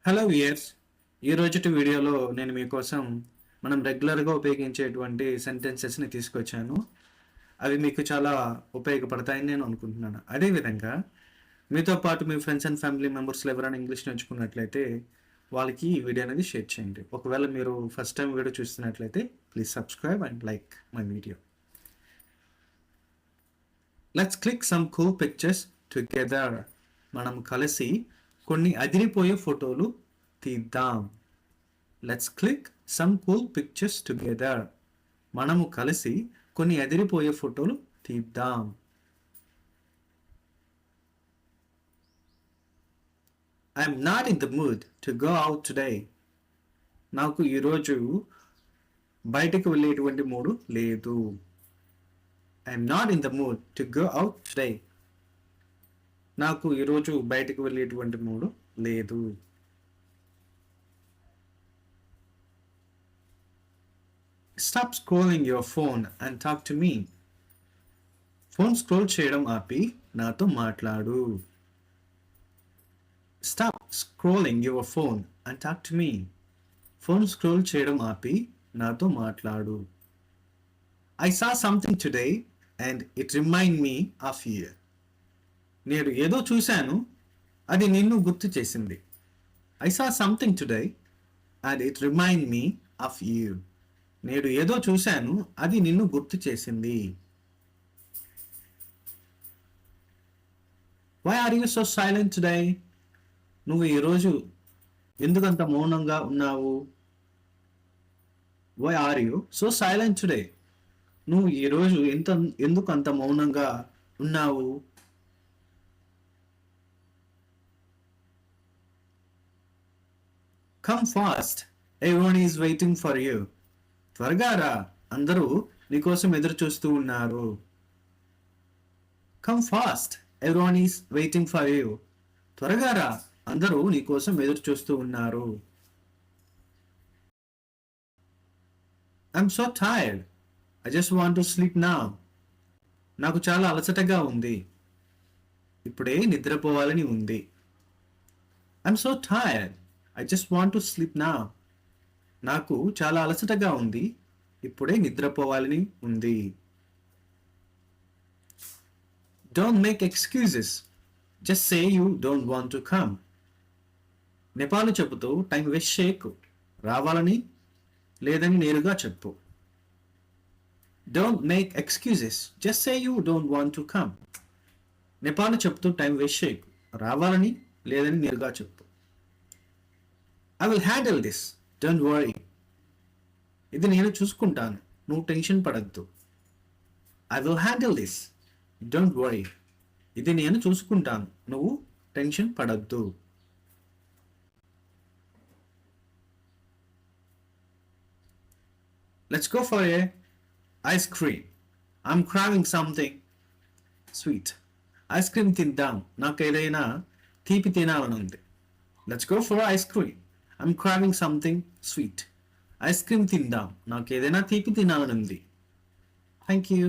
Hello viewers, ఈ రోజుటి వీడియోలో నేను మీకోసం మనం రెగ్యులర్గా ఉపయోగించేటువంటి సెంటెన్సెస్ని తీసుకొచ్చాను. అవి మీకు చాలా ఉపయోగపడతాయని నేను అనుకుంటున్నాను. అదేవిధంగా మీతో పాటు మీ ఫ్రెండ్స్ అండ్ ఫ్యామిలీ మెంబర్స్లో ఎవరైనా ఇంగ్లీష్ నేర్చుకున్నట్లయితే వాళ్ళకి ఈ వీడియో అనేది షేర్ చేయండి. ఒకవేళ మీరు ఫస్ట్ టైం వీడియో చూస్తున్నట్లయితే please subscribe and like my video. Let's click some cool pictures together. మనం కలిసి కొన్ని అదిరిపోయే ఫోటోలు తీద్దాం. Let's click some cool pictures together. మనము కలిసి కొన్ని అదిరిపోయే ఫోటోలు తీద్దాం. I'm not in the mood to go out today. నాకు ఈరోజు బయటకు వెళ్ళేటువంటి మూడు లేదు. I'm not in the mood to go out today. నాకు ఈరోజు బయటకు వెళ్ళేటువంటి మూడు లేదు. Stop scrolling your phone and talk to me. Phone scroll చేయడం ఆపి నాతో మాట్లాడు. Stop scrolling your phone and talk to me. Phone scroll చేయడం ఆపి నాతో మాట్లాడు. I saw something today and it reminded me of you. నేను ఏదో చూశాను, అది నిన్ను గుర్తు చేసింది. I saw something today and it reminded me of you. నేను ఏదో చూశాను, అది నిన్ను గుర్తు చేసింది. Why are you so silent today? నువ్వు ఈరోజు ఎందుకంత మౌనంగా ఉన్నావు? Why are you so silent today? నువ్వు ఈరోజు ఎందుకు అంత మౌనంగా ఉన్నావు? Come fast, everyone is waiting for you. త్వరగా రా, అందరూ నీకోసం ఎదురు చూస్తూ ఉన్నారు. Come fast, everyone is waiting for you. త్వరగా రా, అందరూ నీకోసం ఎదురు చూస్తూ ఉన్నారు. I'm so tired. I just want to sleep now. నాకు చాలా అలసటగా ఉంది, ఇప్పుడే నిద్రపోవాలని ఉంది. I'm so tired. I just want to sleep now. నాకు చాలా అలసటగా ఉంది, ఇప్పుడే నిద్రపోవాలని ఉంది. Don't make excuses. Just say you don't want to come. నెపాలు చెబుతూ టైం వేస్ట్ చేయకు. రావాలని లేదని నేరుగా చెప్పు. Don't make excuses. Just say you don't want to come. నెపాలు చెబుతూ టైం వేస్ట్ చేయకు. రావాలని లేదని నేరుగా చెప్పు. I will handle this. Don't worry. ఇది నేను చూసుకుంటాను, నువ్వు టెన్షన్ పడద్దు. I will handle this. Don't worry. ఇది నేను చూసుకుంటాను, నువ్వు టెన్షన్ పడద్దు. Let's go for a ice cream. I'm craving something sweet. Ice cream తిందాం, నాకు ఏదైనా తీపి తినాలని ఉంది. Let's go for ice cream. I'm craving something sweet. Ice cream తిందాం, నాకు ఏదైనా తీపి తినాలని ఉంది. Thank you.